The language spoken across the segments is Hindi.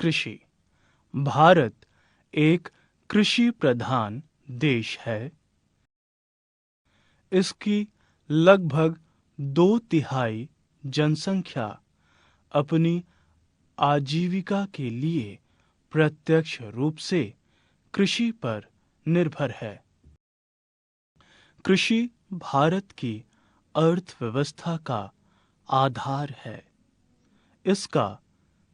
कृषि। भारत एक कृषि प्रधान देश है। इसकी लगभग 2/3 जनसंख्या अपनी आजीविका के लिए प्रत्यक्ष रूप से कृषि पर निर्भर है। कृषि भारत की अर्थव्यवस्था का आधार है। इसका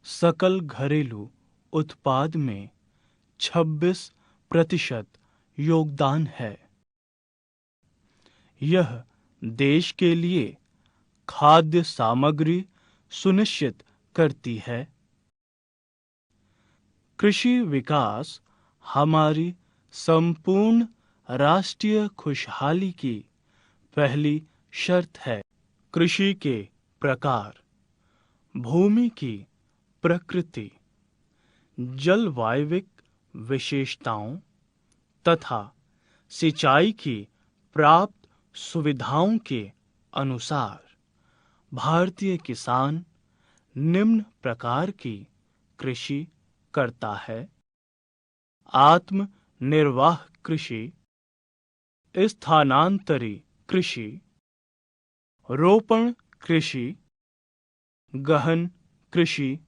सकल घरेलू उत्पाद में 26% योगदान है। यह देश के लिए खाद्य सामग्री सुनिश्चित करती है। कृषि विकास हमारी संपूर्ण राष्ट्रीय खुशहाली की पहली शर्त है। कृषि के प्रकार, भूमि की प्रकृति, जलवायविक विशेषताओं तथा सिंचाई की प्राप्त सुविधाओं के अनुसार भारतीय किसान निम्न प्रकार की कृषि करता है। आत्मनिर्वाह कृषि, स्थानांतरी कृषि, रोपण कृषि, गहन कृषि।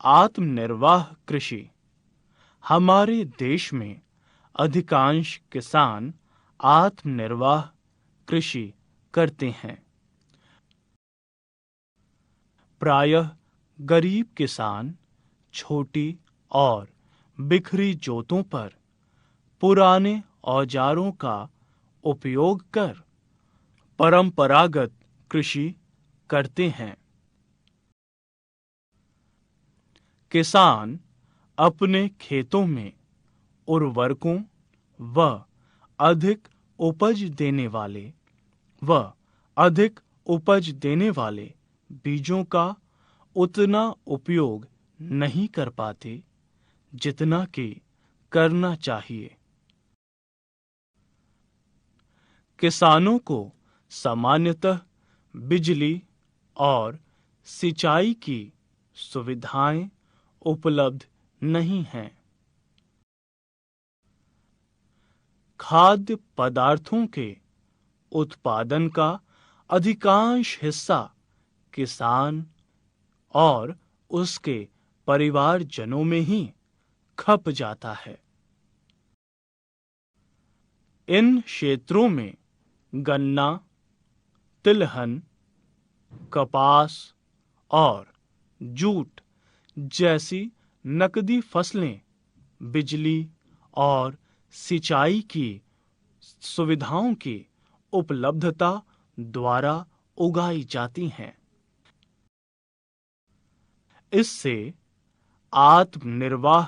आत्मनिर्वाह कृषि। हमारे देश में अधिकांश किसान आत्मनिर्वाह कृषि करते हैं। प्रायः गरीब किसान छोटी और बिखरी जोतों पर पुराने औजारों का उपयोग कर परंपरागत कृषि करते हैं। किसान अपने खेतों में उर्वरकों व अधिक उपज देने वाले बीजों का उतना उपयोग नहीं कर पाते जितना कि करना चाहिए। किसानों को सामान्यतः बिजली और सिंचाई की सुविधाएं उपलब्ध नहीं हैं। खाद्य पदार्थों के उत्पादन का अधिकांश हिस्सा किसान और उसके परिवारजनों में ही खप जाता है। इन क्षेत्रों में गन्ना, तिलहन, कपास और जूट जैसी नकदी फसलें बिजली और सिंचाई की सुविधाओं की उपलब्धता द्वारा उगाई जाती हैं। इससे आत्मनिर्वाह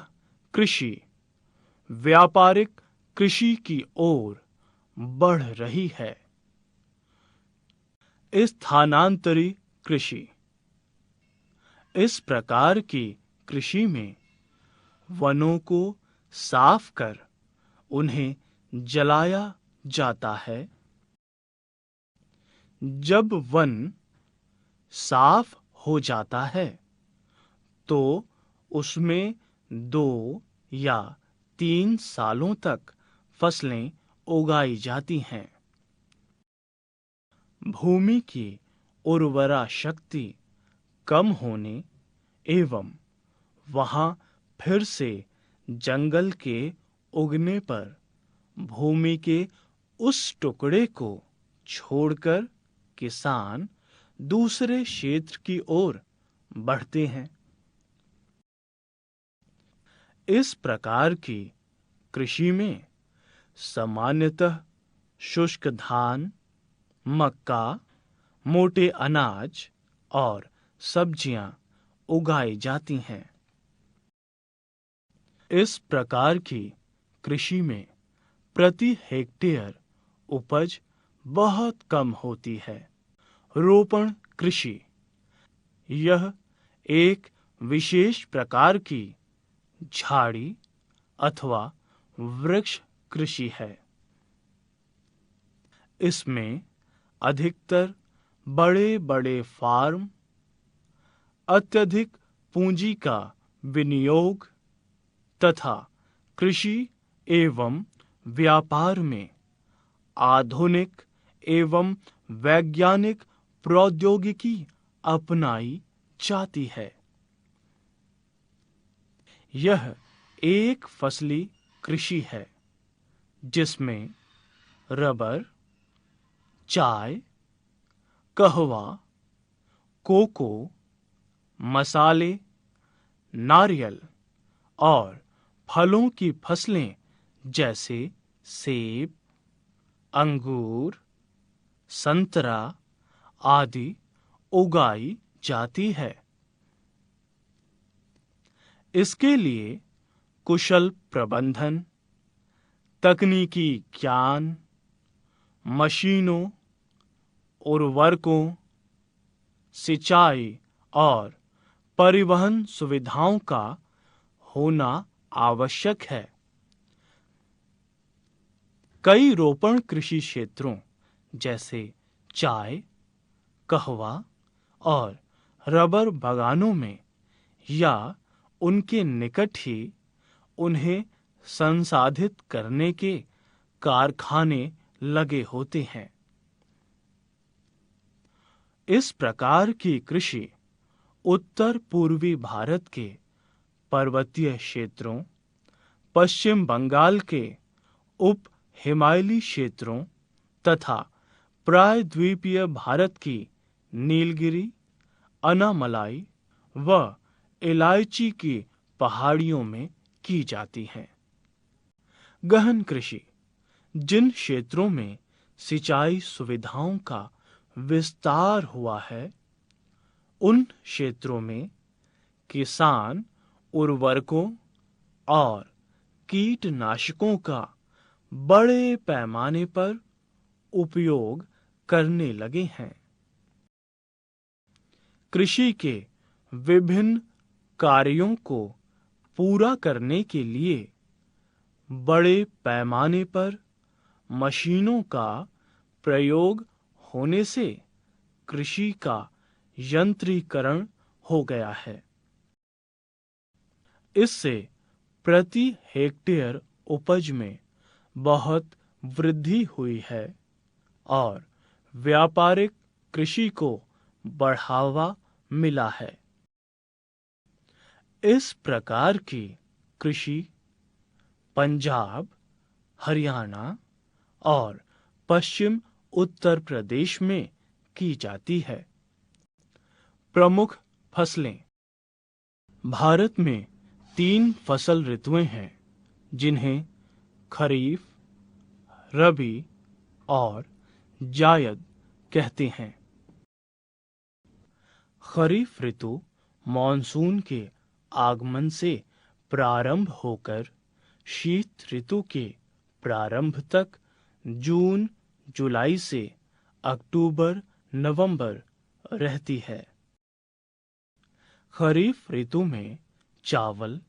कृषि व्यापारिक कृषि की ओर बढ़ रही है। स्थानांतरी कृषि। इस प्रकार की कृषि में वनों को साफ कर उन्हें जलाया जाता है। जब वन साफ हो जाता है तो उसमें 2 या 3 सालों तक फसलें उगाई जाती हैं। भूमि की उर्वरा शक्ति कम होने एवं वहां फिर से जंगल के उगने पर भूमि के उस टुकड़े को छोड़कर किसान दूसरे क्षेत्र की ओर बढ़ते हैं। इस प्रकार की कृषि में सामान्यतः शुष्क धान, मक्का, मोटे अनाज और सब्जियां उगाई जाती हैं। इस प्रकार की कृषि में प्रति हेक्टेयर उपज बहुत कम होती है। रोपण कृषि। यह एक विशेष प्रकार की झाड़ी अथवा वृक्ष कृषि है। इसमें अधिकतर बड़े-बड़े फार्म अत्यधिक पूंजी का विनियोग तथा कृषि एवं व्यापार में आधुनिक एवं वैज्ञानिक प्रौद्योगिकी अपनाई जाती है। यह एक फसली कृषि है जिसमें रबर, चाय, कहवा, कोको, मसाले, नारियल और फलों की फसलें जैसे सेब, अंगूर, संतरा आदि उगाई जाती है। इसके लिए कुशल प्रबंधन, तकनीकी ज्ञान, मशीनों, उर्वरकों, सिंचाई और परिवहन सुविधाओं का होना आवश्यक है। कई रोपण कृषि क्षेत्रों जैसे चाय, कहवा और रबर बागानों में या उनके निकट ही उन्हें संसाधित करने के कारखाने लगे होते हैं। इस प्रकार की कृषि उत्तर पूर्वी भारत के पर्वतीय क्षेत्रों, पश्चिम बंगाल के उप हिमालयी क्षेत्रों तथा प्रायद्वीपीय भारत की नीलगिरी, अनामलाई व इलायची की पहाड़ियों में की जाती है। गहन कृषि जिन क्षेत्रों में सिंचाई सुविधाओं का विस्तार हुआ है, उन क्षेत्रों में किसान उर्वरकों और कीटनाशकों का बड़े पैमाने पर उपयोग करने लगे हैं। कृषि के विभिन्न कार्यों को पूरा करने के लिए बड़े पैमाने पर मशीनों का प्रयोग होने से कृषि का यंत्रीकरण हो गया है। इससे प्रति हेक्टेयर उपज में बहुत वृद्धि हुई है और व्यापारिक कृषि को बढ़ावा मिला है। इस प्रकार की कृषि पंजाब, हरियाणा और पश्चिम उत्तर प्रदेश में की जाती है। प्रमुख फसलें। भारत में 3 फसल ऋतुएं हैं जिन्हें खरीफ, रबी और जायद कहते हैं। खरीफ ऋतु मॉनसून के आगमन से प्रारंभ होकर शीत ऋतु के प्रारंभ तक जून जुलाई से अक्टूबर नवंबर रहती है। खरीफ ऋतु में चावल,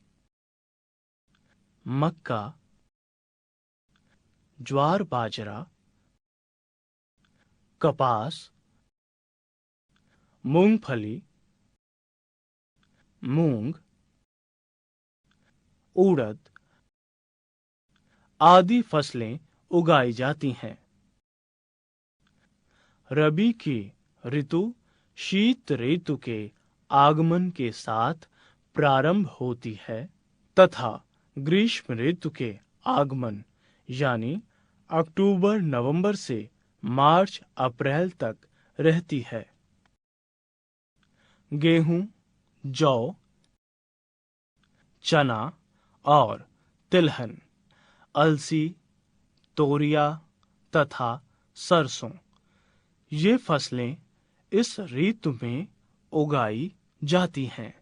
मक्का, ज्वार बाजरा, कपास, मूंगफली, मूंग, उड़द आदि फसलें उगाई जाती हैं। रबी की ऋतु शीत ऋतु के आगमन के साथ प्रारंभ होती है तथा ग्रीष्म ऋतु के आगमन यानी अक्टूबर नवंबर से मार्च अप्रैल तक रहती है। गेहूं, जौ, चना और तिलहन, अलसी, तोरिया तथा सरसों ये फसलें इस ऋतु में उगाई जाती हैं।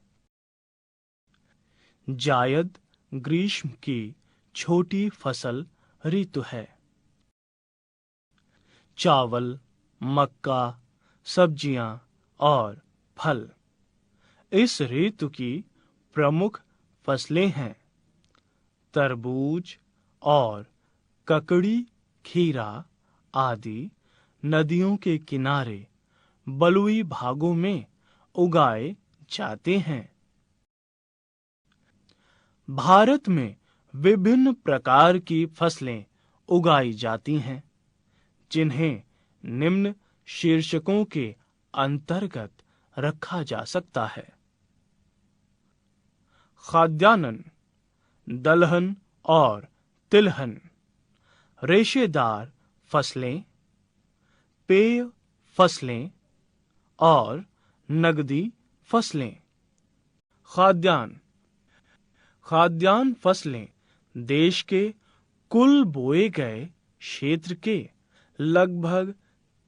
जायद ग्रीष्म की छोटी फसल ऋतु है। चावल, मक्का, सब्जियां और फल इस ऋतु की प्रमुख फसलें हैं। तरबूज और ककड़ी, खीरा आदि नदियों के किनारे बलुई भागों में उगाए जाते हैं। भारत में विभिन्न प्रकार की फसलें उगाई जाती हैं, जिन्हें निम्न शीर्षकों के अंतर्गत रखा जा सकता है। खाद्यान्न, दलहन और तिलहन, रेशेदार फसलें, पेय फसलें और नगदी फसलें। खाद्यान्न फसलें देश के कुल बोए गए क्षेत्र के लगभग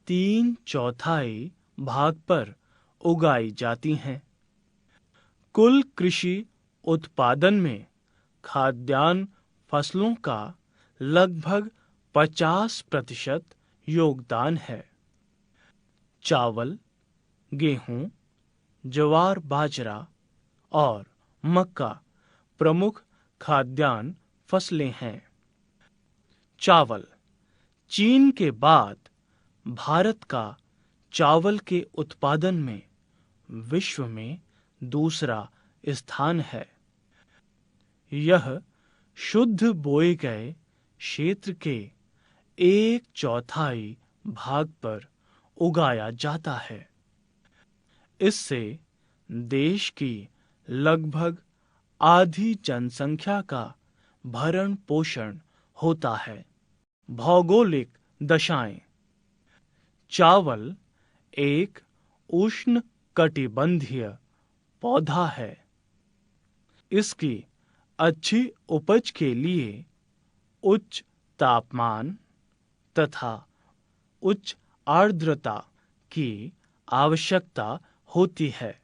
3/4 भाग पर उगाई जाती हैं। कुल कृषि उत्पादन में खाद्यान्न फसलों का लगभग 50% योगदान है। चावल, गेहूं, ज्वार बाजरा और मक्का प्रमुख खाद्यान्न फसलें हैं। चावल, चीन के बाद भारत का चावल के उत्पादन में विश्व में दूसरा स्थान है। यह शुद्ध बोए गए क्षेत्र के 1/4 भाग पर उगाया जाता है। इससे देश की लगभग आधी जनसंख्या का भरण पोषण होता है। भौगोलिक दशाएं। चावल एक उष्णकटिबंधीय पौधा है। इसकी अच्छी उपज के लिए उच्च तापमान तथा उच्च आर्द्रता की आवश्यकता होती है।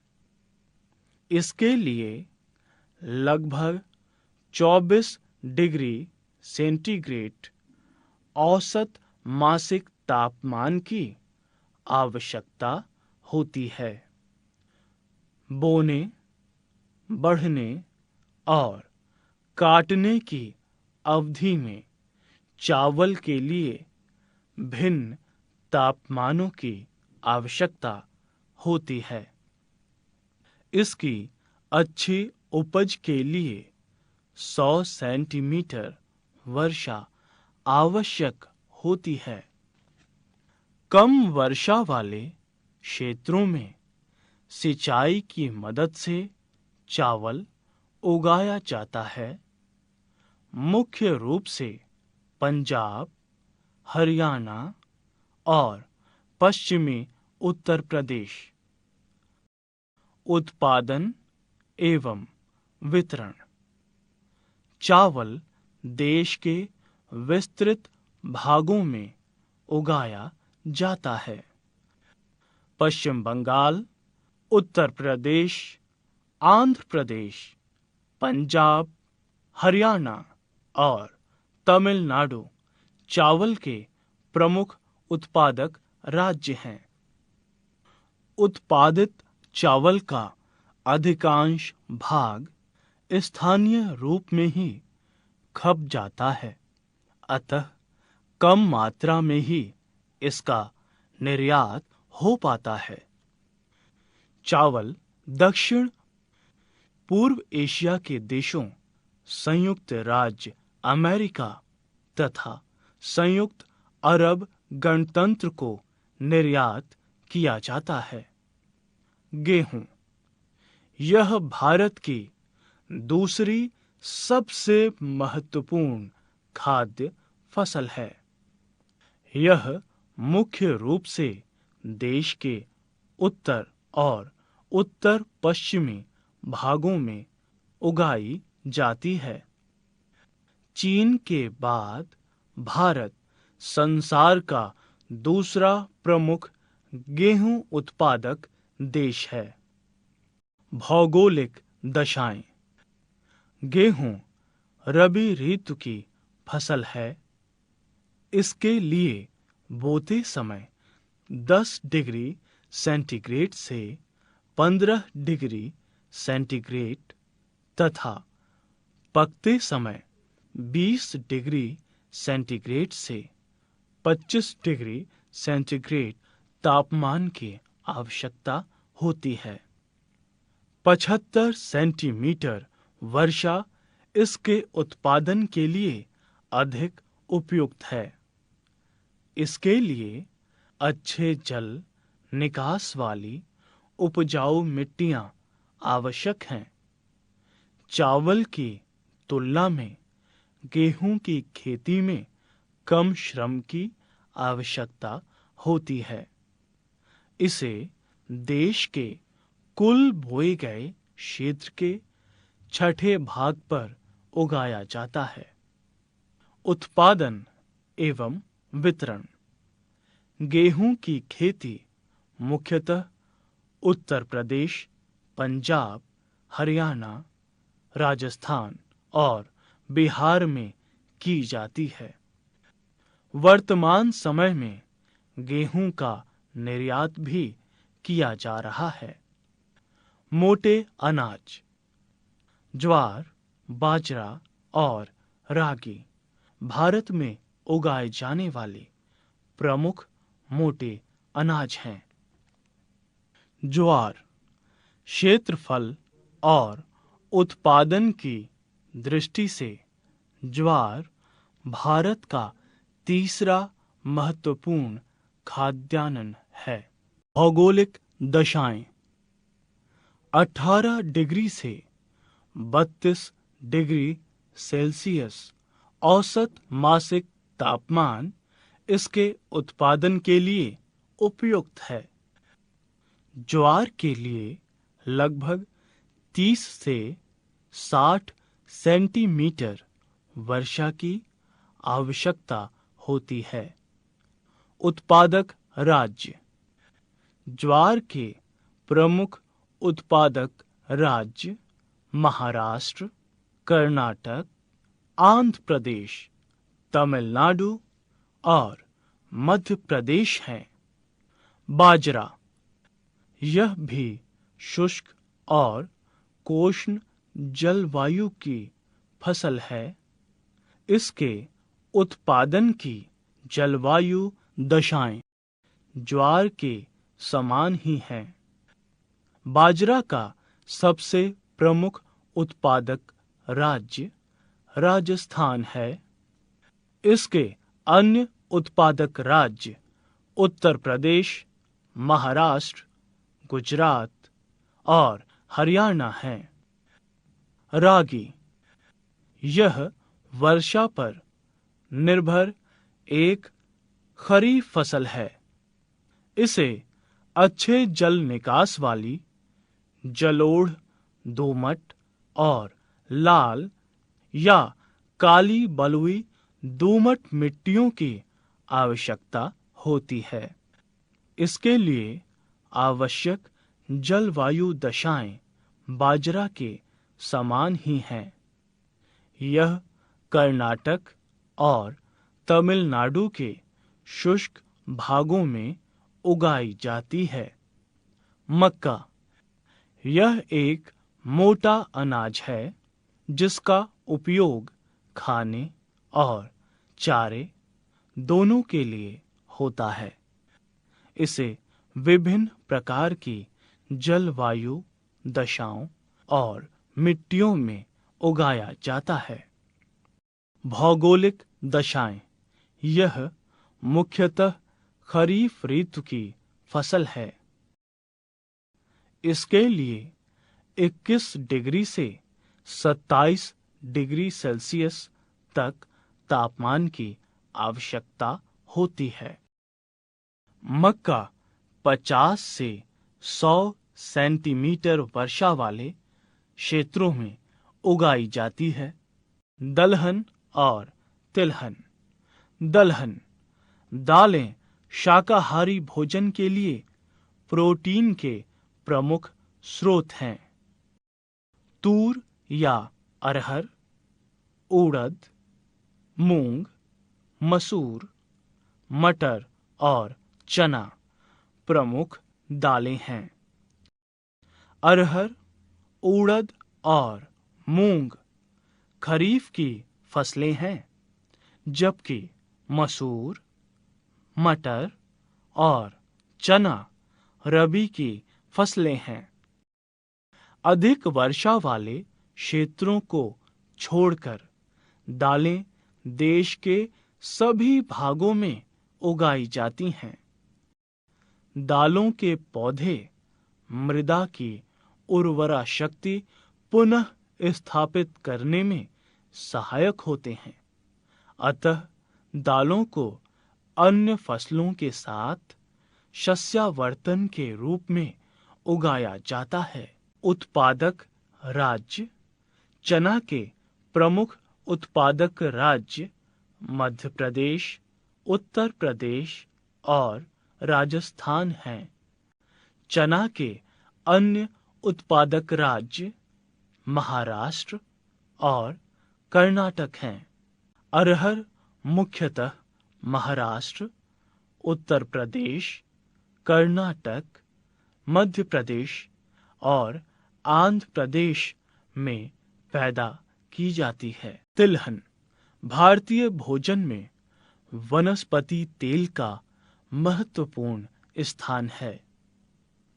इसके लिए लगभग 24 डिग्री सेंटीग्रेड औसत मासिक तापमान की आवश्यकता होती है। बोने, बढ़ने और काटने की अवधि में चावल के लिए भिन्न तापमानों की आवश्यकता होती है। इसकी अच्छी उपज के लिए 100 सेंटीमीटर वर्षा आवश्यक होती है। कम वर्षा वाले क्षेत्रों में सिंचाई की मदद से चावल उगाया जाता है। मुख्य रूप से पंजाब, हरियाणा और पश्चिमी उत्तर प्रदेश। उत्पादन एवं वितरण। चावल देश के विस्तृत भागों में उगाया जाता है। पश्चिम बंगाल, उत्तर प्रदेश, आंध्र प्रदेश, पंजाब, हरियाणा और तमिलनाडु चावल के प्रमुख उत्पादक राज्य हैं। उत्पादित चावल का अधिकांश भाग स्थानीय रूप में ही खप जाता है, अतः कम मात्रा में ही इसका निर्यात हो पाता है। चावल दक्षिण पूर्व एशिया के देशों, संयुक्त राज्य अमेरिका तथा संयुक्त अरब गणतंत्र को निर्यात किया जाता है। गेहूं, यह भारत की दूसरी सबसे महत्वपूर्ण खाद्य फसल है। यह मुख्य रूप से देश के उत्तर और उत्तर पश्चिमी भागों में उगाई जाती है। चीन के बाद भारत संसार का दूसरा प्रमुख गेहूं उत्पादक देश है। भौगोलिक दशाएं। गेहूं रबी ऋतु की फसल है। इसके लिए बोते समय 10 डिग्री सेंटीग्रेड से 15 डिग्री सेंटीग्रेड तथा पकते समय 20 डिग्री सेंटीग्रेड से 25 डिग्री सेंटीग्रेड तापमान की आवश्यकता होती है। 75 सेंटीमीटर वर्षा इसके उत्पादन के लिए अधिक उपयुक्त है। इसके लिए अच्छे जल निकास वाली उपजाऊ मिट्टियां आवश्यक हैं। चावल की तुलना में गेहूं की खेती में कम श्रम की आवश्यकता होती है। इसे देश के कुल बोए गए क्षेत्र के छठे भाग पर उगाया जाता है। उत्पादन एवं वितरण। गेहूं की खेती मुख्यतः उत्तर प्रदेश, पंजाब, हरियाणा, राजस्थान और बिहार में की जाती है। वर्तमान समय में गेहूं का निर्यात भी किया जा रहा है। मोटे अनाज ज्वार, बाजरा और रागी भारत में उगाए जाने वाले प्रमुख मोटे अनाज हैं। ज्वार क्षेत्रफल और उत्पादन की दृष्टि से ज्वार भारत का तीसरा महत्वपूर्ण खाद्यान्न है। भौगोलिक दशाएं 18 डिग्री से 32 डिग्री सेल्सियस औसत मासिक तापमान इसके उत्पादन के लिए उपयुक्त है। ज्वार के लिए लगभग 30 से 60 सेंटीमीटर वर्षा की आवश्यकता होती है। उत्पादक राज्य ज्वार के प्रमुख उत्पादक राज्य महाराष्ट्र, कर्नाटक, आंध्र प्रदेश, तमिलनाडु और मध्य प्रदेश हैं। बाजरा यह भी शुष्क और उष्ण जलवायु की फसल है। इसके उत्पादन की जलवायु दशाएं ज्वार के समान ही हैं। बाजरा का सबसे प्रमुख उत्पादक राज्य राजस्थान है। इसके अन्य उत्पादक राज्य उत्तर प्रदेश, महाराष्ट्र, गुजरात और हरियाणा हैं। रागी यह वर्षा पर निर्भर एक खरीफ फसल है। इसे अच्छे जल निकास वाली जलोढ़, दोमट और लाल या काली बलुई दोमट मिट्टियों की आवश्यकता होती है। इसके लिए आवश्यक जलवायु दशाएं बाजरा के समान ही हैं। यह कर्नाटक और तमिलनाडु के शुष्क भागों में उगाई जाती है। मक्का यह एक मोटा अनाज है जिसका उपयोग खाने और चारे दोनों के लिए होता है। इसे विभिन्न प्रकार की जलवायु दशाओं और मिट्टियों में उगाया जाता है। भौगोलिक दशाएं यह मुख्यतः खरीफ ऋतु की फसल है। इसके लिए 21 डिग्री से 27 डिग्री सेल्सियस तक तापमान की आवश्यकता होती है। मक्का 50 से 100 सेंटीमीटर वर्षा वाले क्षेत्रों में उगाई जाती है। दलहन और तिलहन। दलहन दालें शाकाहारी भोजन के लिए प्रोटीन के प्रमुख स्रोत हैं। तूर या अरहर, उड़द, मूंग, मसूर, मटर और चना प्रमुख दालें हैं। अरहर, उड़द और मूंग खरीफ की फसलें हैं, जबकि मसूर, मटर और चना रबी की फसलें हैं। अधिक वर्षा वाले क्षेत्रों को छोड़कर दालें देश के सभी भागों में उगाई जाती हैं। दालों के पौधे मृदा की उर्वरा शक्ति पुनः स्थापित करने में सहायक होते हैं। अतः दालों को अन्य फसलों के साथ शस्यावर्तन के रूप में उगाया जाता है। उत्पादक राज्य। चना के प्रमुख उत्पादक राज्य मध्य प्रदेश, उत्तर प्रदेश और राजस्थान हैं। चना के अन्य उत्पादक राज्य महाराष्ट्र और कर्नाटक हैं। अरहर मुख्यतः महाराष्ट्र, उत्तर प्रदेश, कर्नाटक, मध्य प्रदेश और आंध्र प्रदेश में पैदा की जाती है। तिलहन भारतीय भोजन में वनस्पति तेल का महत्वपूर्ण स्थान है।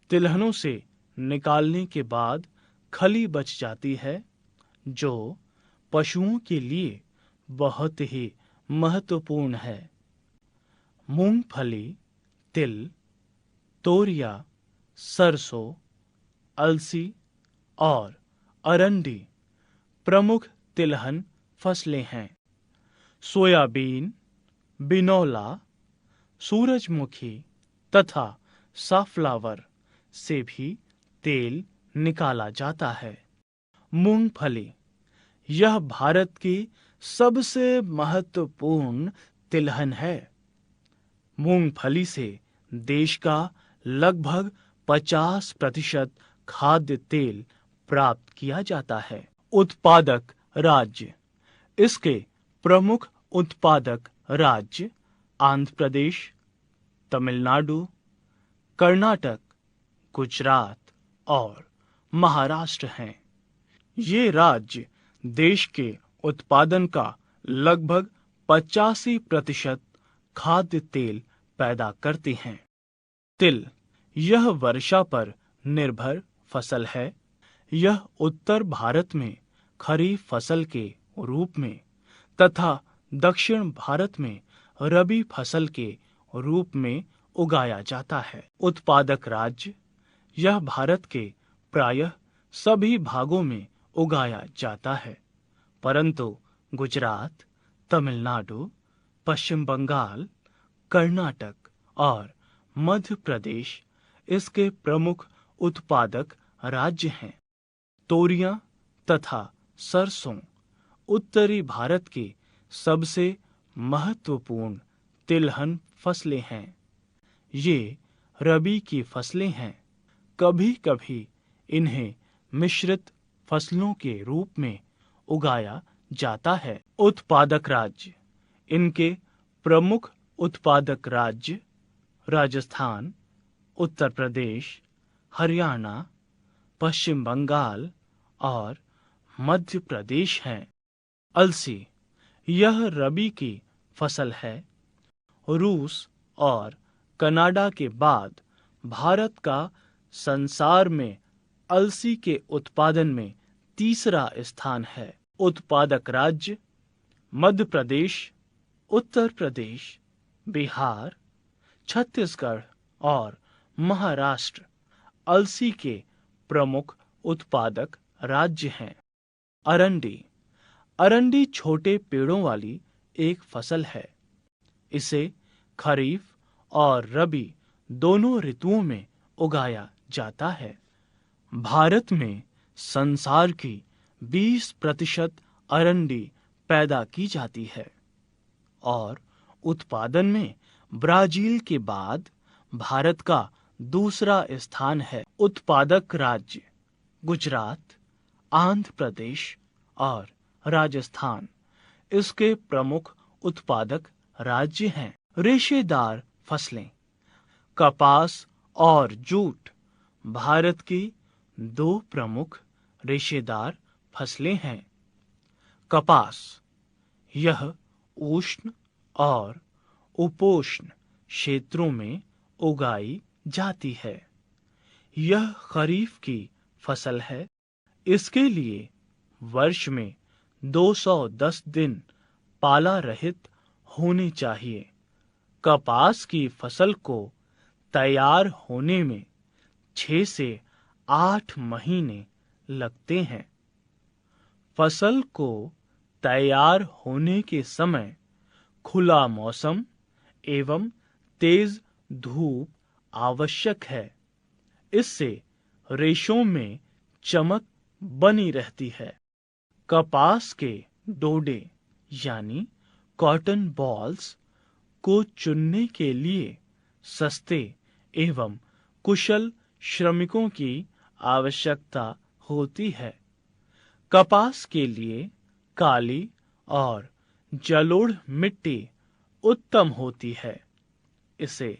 तिलहनों से निकालने के बाद खली बच जाती है, जो पशुओं के लिए बहुत ही महत्वपूर्ण है। मूंगफली, तिल, तोरिया, सरसों, अलसी और अरंडी प्रमुख तिलहन फसलें हैं। सोयाबीन, बिनौला, सूरजमुखी तथा साफ्लावर से भी तेल निकाला जाता है। मूंगफली यह भारत की सबसे महत्वपूर्ण तिलहन है। मूंगफली से देश का लगभग 50% खाद्य तेल प्राप्त किया जाता है। उत्पादक राज्य। इसके प्रमुख उत्पादक राज्य आंध्र प्रदेश, तमिलनाडु, कर्नाटक, गुजरात और महाराष्ट्र हैं। ये राज्य देश के उत्पादन का लगभग 85% खाद्य तेल पैदा करते हैं। तिल यह वर्षा पर निर्भर फसल है। यह उत्तर भारत में खरीफ फसल के रूप में तथा दक्षिण भारत में रबी फसल के रूप में उगाया जाता है। उत्पादक राज्य। यह भारत के प्रायः सभी भागों में उगाया जाता है, परंतु गुजरात, तमिलनाडु, पश्चिम बंगाल, कर्नाटक और मध्य प्रदेश इसके प्रमुख उत्पादक राज्य हैं। तोरियां तथा सरसों उत्तरी भारत की सबसे महत्वपूर्ण तिलहन फसलें हैं। ये रबी की फसलें हैं। कभी-कभी इन्हें मिश्रित फसलों के रूप में उगाया जाता है। उत्पादक राज्य। इनके प्रमुख उत्पादक राज्य राजस्थान, उत्तर प्रदेश, हरियाणा, पश्चिम बंगाल और मध्य प्रदेश हैं। अलसी यह रबी की फसल है। रूस और कनाडा के बाद भारत का संसार में अलसी के उत्पादन में तीसरा स्थान है। उत्पादक राज्य मध्य प्रदेश, उत्तर प्रदेश, बिहार, छत्तीसगढ़ और महाराष्ट्र अलसी के प्रमुख उत्पादक राज्य हैं। अरंडी। अरंडी छोटे पेड़ों वाली एक फसल है। इसे खरीफ और रबी दोनों ऋतुओं में उगाया जाता है। भारत में संसार की 20% अरंडी पैदा की जाती है और उत्पादन में ब्राजील के बाद भारत का दूसरा स्थान है। उत्पादक राज्य गुजरात, आंध्र प्रदेश और राजस्थान इसके प्रमुख उत्पादक राज्य हैं। रेशेदार फसलें। कपास और जूट भारत की दो प्रमुख रेशेदार फसलें हैं। कपास यह उष्ण और उपोष्ण क्षेत्रों में उगाई जाती है। यह खरीफ की फसल है। इसके लिए वर्ष में 210 दिन पाला रहित होने चाहिए। कपास की फसल को तैयार होने में 6 से 8 महीने लगते हैं। फसल को तैयार होने के समय खुला मौसम एवं तेज धूप आवश्यक है। इससे रेशों में चमक बनी रहती है। कपास के डोडे यानी कॉटन बॉल्स को चुनने के लिए सस्ते एवं कुशल श्रमिकों की आवश्यकता होती है। कपास के लिए काली और जलोढ़ मिट्टी उत्तम होती है। इसे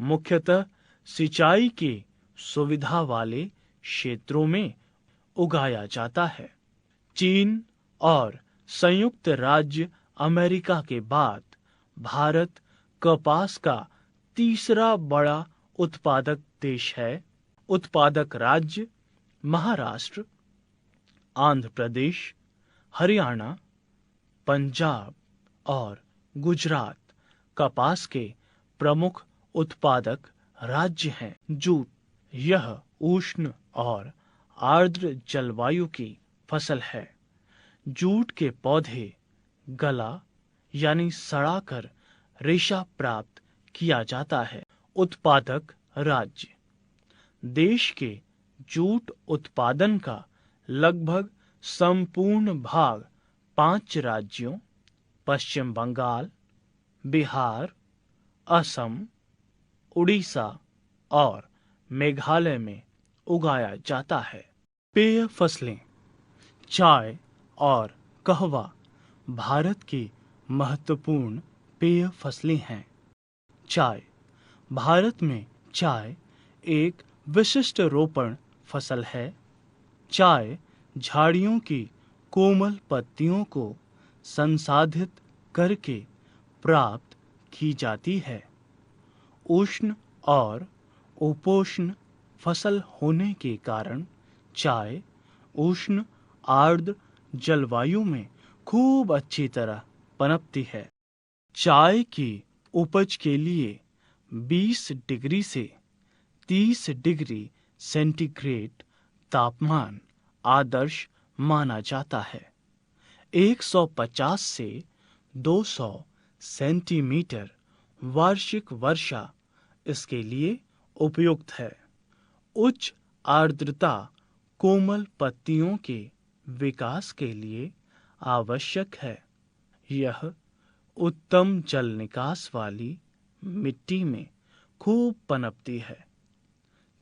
मुख्यतः सिंचाई की सुविधा वाले क्षेत्रों में उगाया जाता है। चीन और संयुक्त राज्य अमेरिका के बाद भारत कपास का तीसरा बड़ा उत्पादक देश है। उत्पादक राज्य महाराष्ट्र, आंध्र प्रदेश, हरियाणा, पंजाब और गुजरात कपास के प्रमुख उत्पादक राज्य हैं। जूट, यह उष्ण और आर्द्र जलवायु की फसल है। जूट के पौधे गला यानी सड़ाकर रेशा प्राप्त किया जाता है। उत्पादक राज्य, देश के जूट उत्पादन का लगभग संपूर्ण भाग 5 राज्यों पश्चिम बंगाल, बिहार, असम, उड़ीसा और मेघालय में उगाया जाता है। पेय फसलें, चाय और कहवा भारत की महत्वपूर्ण पेय फसलें हैं। चाय, भारत में चाय एक विशिष्ट रोपण फसल है। चाय झाड़ियों की कोमल पत्तियों को संसाधित करके प्राप्त की जाती है। उष्ण और उपोष्ण फसल होने के कारण चाय उष्ण आर्द्र जलवायु में खूब अच्छी तरह पनपती है। चाय की उपज के लिए 20 डिग्री से 30 डिग्री सेंटीग्रेड तापमान आदर्श माना जाता है। 150 से 200 सेंटीमीटर वार्षिक वर्षा इसके लिए उपयुक्त है। उच्च आर्द्रता कोमल पत्तियों के विकास के लिए आवश्यक है। यह उत्तम जल निकास वाली मिट्टी में खूब पनपती है।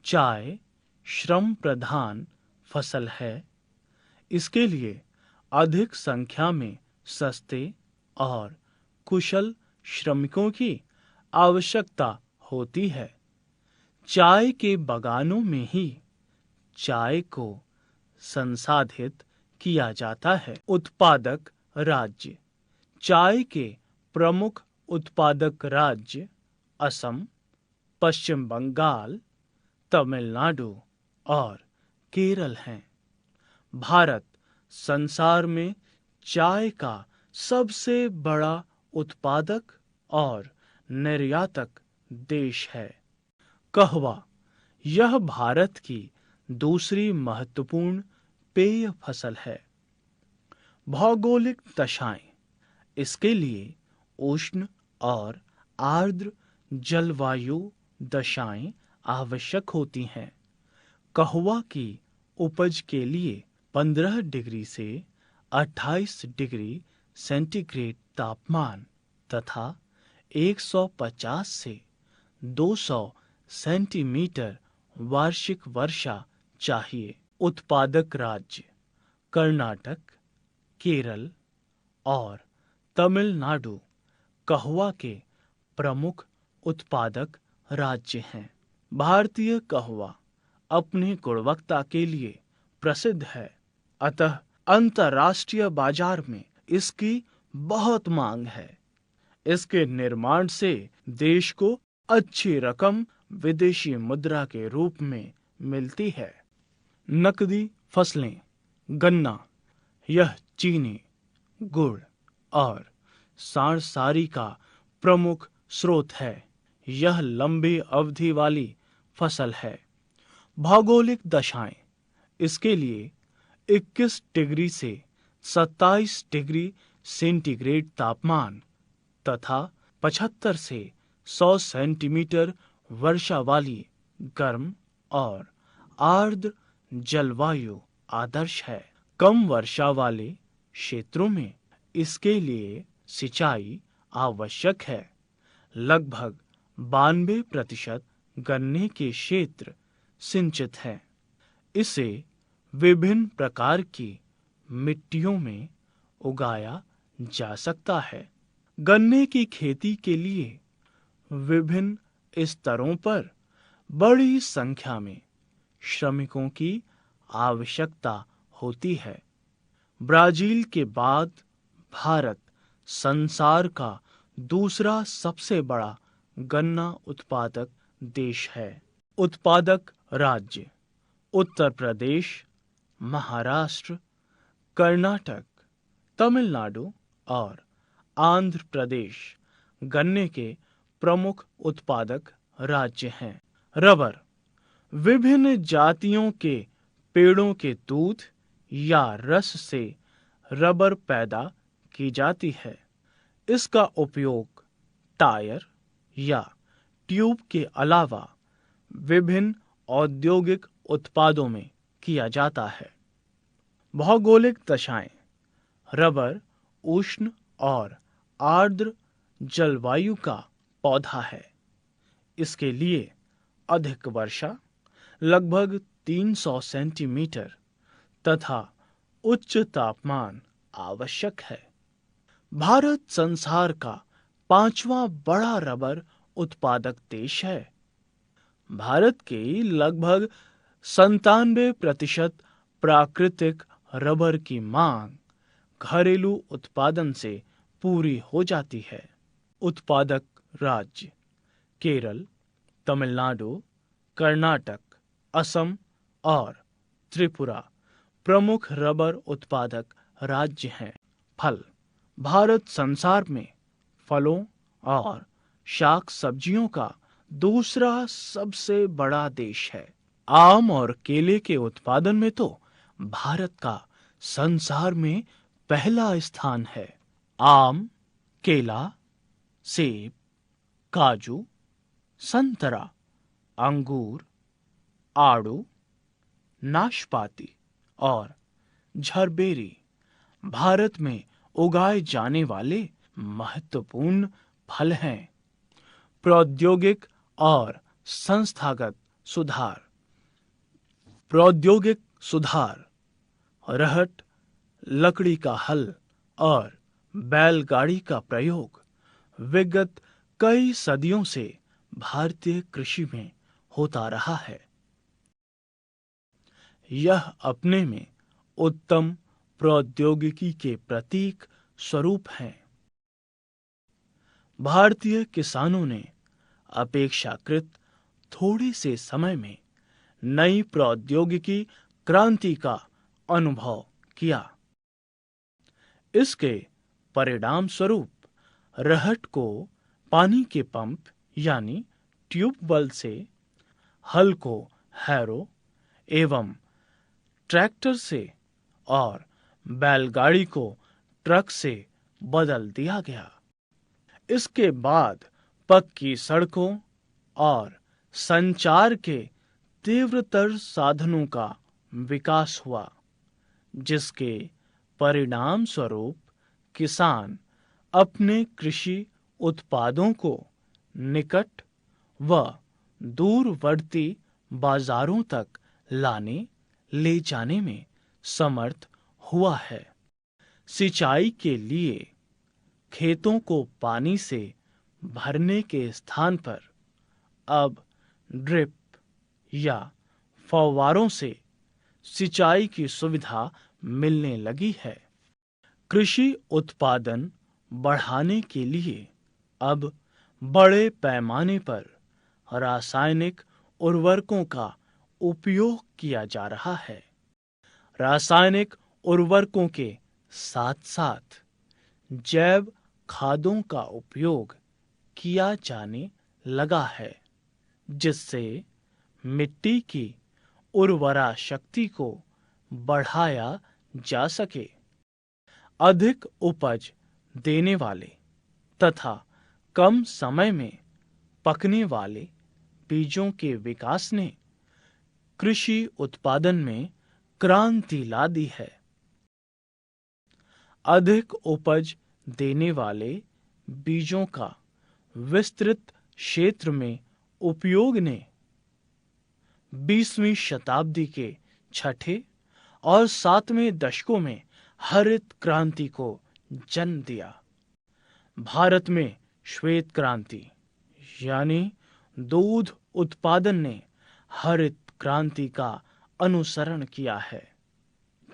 चाय श्रम प्रधान फसल है। इसके लिए अधिक संख्या में सस्ते और कुशल श्रमिकों की आवश्यकता होती है। चाय के बागानों में ही चाय को संसाधित किया जाता है। उत्पादक राज्य, चाय के प्रमुख उत्पादक राज्य असम, पश्चिम बंगाल, तमिलनाडु और केरल हैं। भारत संसार में चाय का सबसे बड़ा उत्पादक और निर्यातक देश है। कहवा, यह भारत की दूसरी महत्वपूर्ण पेय फसल है। भौगोलिक दशाएं, इसके लिए उष्ण और आर्द्र जलवायु दशाएं आवश्यक होती हैं। कहवा की उपज के लिए 15 डिग्री से 28 डिग्री सेंटीग्रेड तापमान तथा 150 से 200 सेंटीमीटर वार्षिक वर्षा चाहिए। उत्पादक राज्य कर्नाटक, केरल और तमिलनाडु कहवा के प्रमुख उत्पादक राज्य हैं। भारतीय कहवा अपनी गुणवत्ता के लिए प्रसिद्ध है, अतः अंतर्राष्ट्रीय बाजार में इसकी बहुत मांग है। इसके निर्माण से देश को अच्छी रकम विदेशी मुद्रा के रूप में मिलती है। नकदी फसलें, गन्ना, यह चीनी, गुड़ और सांसारी का प्रमुख स्रोत है। यह लंबी अवधि वाली फसल है। भौगोलिक दशाएं इसके लिए 21 डिग्री से 27 डिग्री सेंटीग्रेड तापमान तथा 75 से 100 सेंटीमीटर वर्षा वाली गर्म और आर्द्र जलवायु आदर्श है। कम वर्षा वाले क्षेत्रों में इसके लिए सिंचाई आवश्यक है। लगभग 92% गन्ने के क्षेत्र सिंचित है। इसे विभिन्न प्रकार की मिट्टियों में उगाया जा सकता है। गन्ने की खेती के लिए विभिन्न स्तरों पर बड़ी संख्या में श्रमिकों की आवश्यकता होती है। ब्राजील के बाद भारत संसार का दूसरा सबसे बड़ा गन्ना उत्पादक देश है। उत्पादक राज्य उत्तर प्रदेश, महाराष्ट्र, कर्नाटक, तमिलनाडु और आंध्र प्रदेश गन्ने के प्रमुख उत्पादक राज्य हैं। रबर विभिन्न जातियों के पेड़ों के दूध या रस से रबर पैदा की जाती है। इसका उपयोग टायर या ट्यूब के अलावा विभिन्न औद्योगिक उत्पादों में किया जाता है। भौगोलिक दशाएं रबर उष्ण और आर्द्र जलवायु का पौधा है। इसके लिए अधिक वर्षा लगभग 300 सेंटीमीटर तथा उच्च तापमान आवश्यक है। भारत संसार का 5वां बड़ा रबर उत्पादक देश है। भारत के लगभग 97% प्राकृतिक रबर की मांग घरेलू उत्पादन से पूरी हो जाती है। उत्पादक राज्य केरल, तमिलनाडु, कर्नाटक, असम और त्रिपुरा प्रमुख रबर उत्पादक राज्य हैं। फल भारत संसार में फलों और शाक सब्जियों का दूसरा सबसे बड़ा देश है। आम और केले के उत्पादन में तो भारत का संसार में पहला स्थान है। आम, केला, सेब, काजू, संतरा, अंगूर, आड़ू, नाशपाती और झरबेरी भारत में उगाए जाने वाले महत्वपूर्ण फल हैं। प्रौद्योगिक और संस्थागत सुधार प्रौद्योगिक सुधार रहट, लकड़ी का हल और बैलगाड़ी का प्रयोग विगत कई सदियों से भारतीय कृषि में होता रहा है। यह अपने में उत्तम प्रौद्योगिकी के प्रतीक स्वरूप हैं। भारतीय किसानों ने अपेक्षाकृत थोड़े से समय में नई प्रौद्योगिकी क्रांति का अनुभव किया। इसके परिणाम स्वरूप रहट को पानी के पंप यानी ट्यूबवेल से, हल को हैरो एवं ट्रैक्टर से और बैलगाड़ी को ट्रक से बदल दिया गया। इसके बाद पक्की सड़कों और संचार के तीव्रतर साधनों का विकास हुआ, जिसके परिणाम स्वरूप किसान अपने कृषि उत्पादों को निकट व दूरवर्ती बाजारों तक लाने ले जाने में समर्थ हुआ है। सिंचाई के लिए खेतों को पानी से भरने के स्थान पर अब ड्रिप या फव्वारों से सिंचाई की सुविधा मिलने लगी है। कृषि उत्पादन बढ़ाने के लिए अब बड़े पैमाने पर रासायनिक उर्वरकों का उपयोग किया जा रहा है। रासायनिक उर्वरकों के साथ साथ जैव खादों का उपयोग किया जाने लगा है, जिससे मिट्टी की उर्वरा शक्ति को बढ़ाया जा सके। अधिक उपज देने वाले तथा कम समय में पकने वाले बीजों के विकास ने कृषि उत्पादन में क्रांति ला दी है। अधिक उपज देने वाले बीजों का विस्तृत क्षेत्र में उपयोग ने 20वीं शताब्दी के छठे और 7वें दशकों में हरित क्रांति को जन्म दिया। भारत में श्वेत क्रांति यानी दूध उत्पादन ने हरित क्रांति का अनुसरण किया है,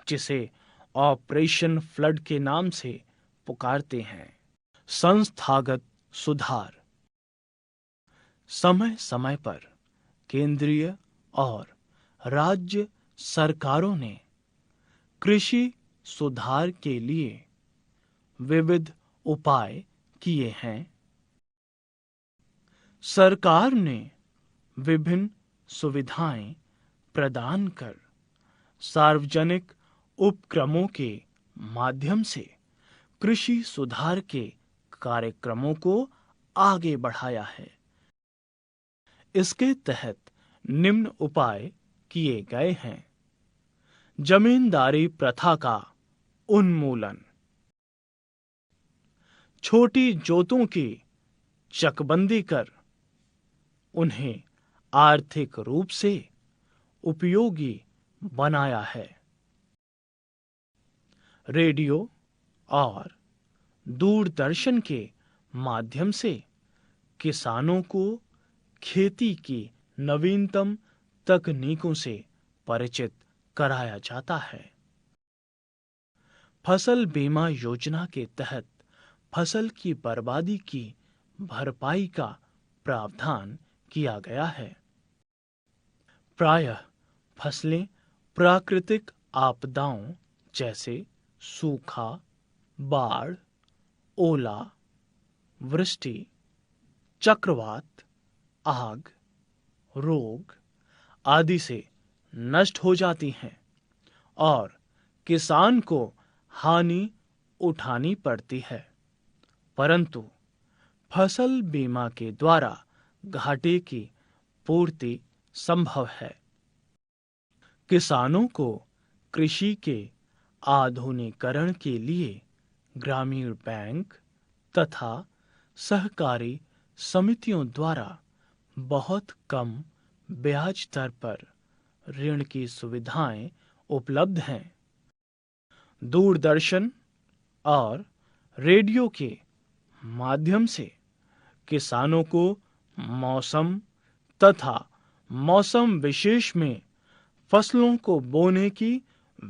जिसे ऑपरेशन फ्लड के नाम से पुकारते हैं। संस्थागत सुधार। समय समय पर केंद्रीय और राज्य सरकारों ने कृषि सुधार के लिए विविध उपाय किए हैं। सरकार ने विभिन्न सुविधाएं प्रदान कर सार्वजनिक उपक्रमों के माध्यम से कृषि सुधार के कार्यक्रमों को आगे बढ़ाया है। इसके तहत निम्न उपाय किए गए हैं। जमींदारी प्रथा का उन्मूलन, छोटी जोतों की चकबंदी कर उन्हें आर्थिक रूप से उपयोगी बनाया है। रेडियो और दूरदर्शन के माध्यम से किसानों को खेती की नवीनतम तकनीकों से परिचित कराया जाता है। फसल बीमा योजना के तहत फसल की बर्बादी की भरपाई का प्रावधान किया गया है। प्रायः फसलें प्राकृतिक आपदाओं जैसे सूखा, बाढ़, ओला वृष्टि, चक्रवात, आग, रोग आदि से नष्ट हो जाती हैं और किसान को हानि उठानी पड़ती है, परंतु फसल बीमा के द्वारा घाटे की पूर्ति संभव है। किसानों को कृषि के आधुनिकीकरण के लिए ग्रामीण बैंक तथा सहकारी समितियों द्वारा बहुत कम ब्याज दर पर ऋण की सुविधाएं उपलब्ध हैं। दूरदर्शन और रेडियो के माध्यम से किसानों को मौसम तथा मौसम विशेष में फसलों को बोने की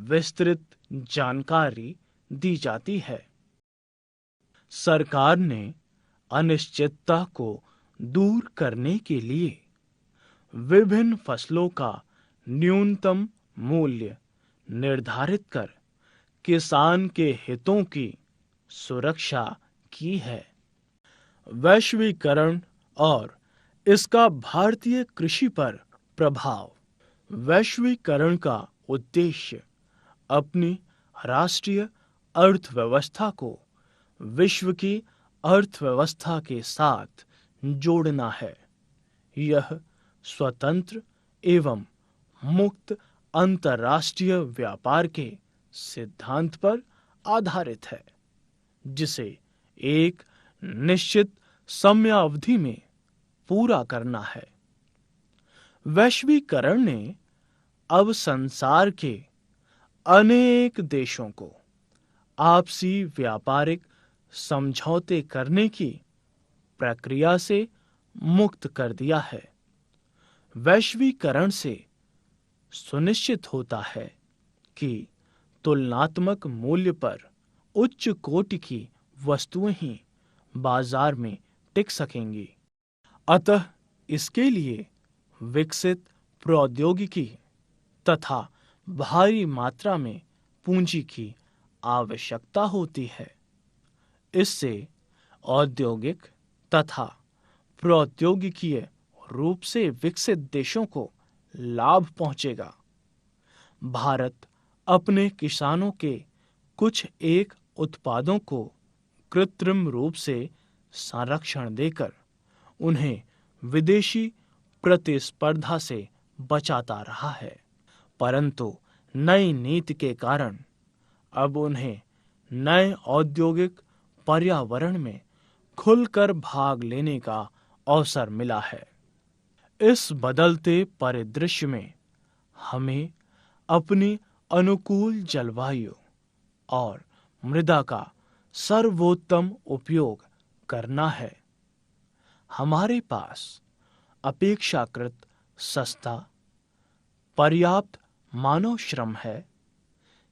विस्तृत जानकारी दी जाती है। सरकार ने अनिश्चितता को दूर करने के लिए विभिन्न फसलों का न्यूनतम मूल्य निर्धारित कर किसान के हितों की सुरक्षा की है। वैश्वीकरण और इसका भारतीय कृषि पर प्रभाव। वैश्वीकरण का उद्देश्य अपनी राष्ट्रीय अर्थव्यवस्था को विश्व की अर्थव्यवस्था के साथ जोड़ना है। यह स्वतंत्र एवं मुक्त अंतर्राष्ट्रीय व्यापार के सिद्धांत पर आधारित है, जिसे एक निश्चित समयावधि में पूरा करना है। वैश्वीकरण ने अब संसार के अनेक देशों को आपसी व्यापारिक समझौते करने की प्रक्रिया से मुक्त कर दिया है। वैश्वीकरण से सुनिश्चित होता है कि तुलनात्मक मूल्य पर उच्च कोटि की वस्तुएं ही बाजार में टिक सकेंगी। अतः इसके लिए विकसित प्रौद्योगिकी तथा भारी मात्रा में पूंजी की आवश्यकता होती है। इससे औद्योगिक तथा प्रौद्योगिकीय रूप से विकसित देशों को लाभ पहुंचेगा। भारत अपने किसानों के कुछ एक उत्पादों को कृत्रिम रूप से संरक्षण देकर उन्हें विदेशी प्रतिस्पर्धा से बचाता रहा है, परंतु नई नीति के कारण अब उन्हें नए औद्योगिक पर्यावरण में खुलकर भाग लेने का अवसर मिला है। इस बदलते परिदृश्य में हमें अपनी अनुकूल जलवायु और मृदा का सर्वोत्तम उपयोग करना है। हमारे पास अपेक्षाकृत सस्ता, पर्याप्त मानव श्रम है,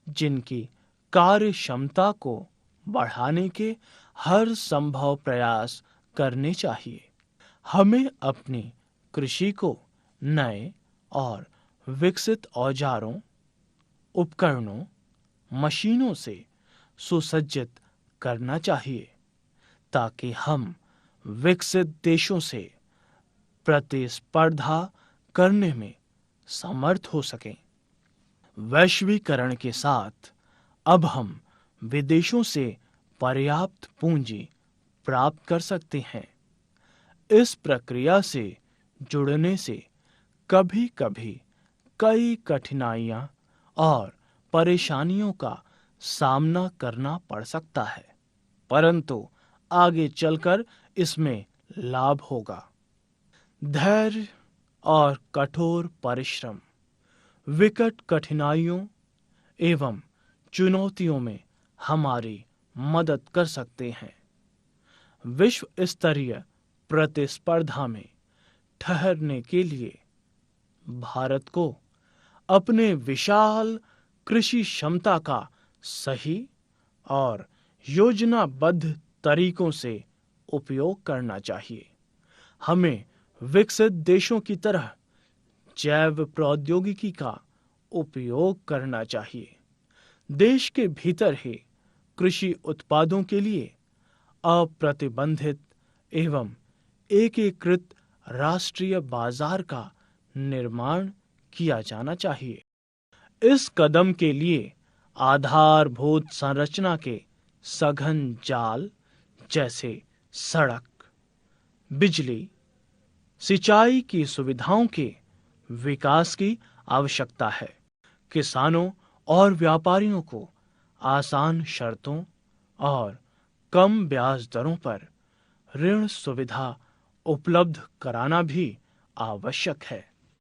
जिनकी कार्य क्षमता को बढ़ाने के हर संभव प्रयास करने चाहिए। हमें अपनी कृषि को नए और विकसित औजारों, उपकरणों, मशीनों से सुसज्जित करना चाहिए, ताकि हम विकसित देशों से प्रतिस्पर्धा करने में समर्थ हो सकें। वैश्वीकरण के साथ अब हम विदेशों से पर्याप्त पूंजी प्राप्त कर सकते हैं। इस प्रक्रिया से जुड़ने से कभी-कभी कई कठिनाइयां और परेशानियों का सामना करना पड़ सकता है, परंतु आगे चलकर इसमें लाभ होगा। धैर्य और कठोर परिश्रम विकट कठिनाइयों एवं चुनौतियों में हमारी मदद कर सकते हैं। विश्व स्तरीय प्रतिस्पर्धा में ठहरने के लिए भारत को अपने विशाल कृषि क्षमता का सही और योजनाबद्ध तरीकों से उपयोग करना चाहिए। हमें विकसित देशों की तरह जैव प्रौद्योगिकी का उपयोग करना चाहिए। देश के भीतर ही कृषि उत्पादों के लिए अप्रतिबंधित एवं एकीकृत राष्ट्रीय बाजार का निर्माण किया जाना चाहिए। इस कदम के लिए आधारभूत संरचना के सघन जाल जैसे सड़क, बिजली, सिंचाई की सुविधाओं के विकास की आवश्यकता है। किसानों और व्यापारियों को आसान शर्तों और कम ब्याज दरों पर ऋण सुविधा उपलब्ध कराना भी आवश्यक है।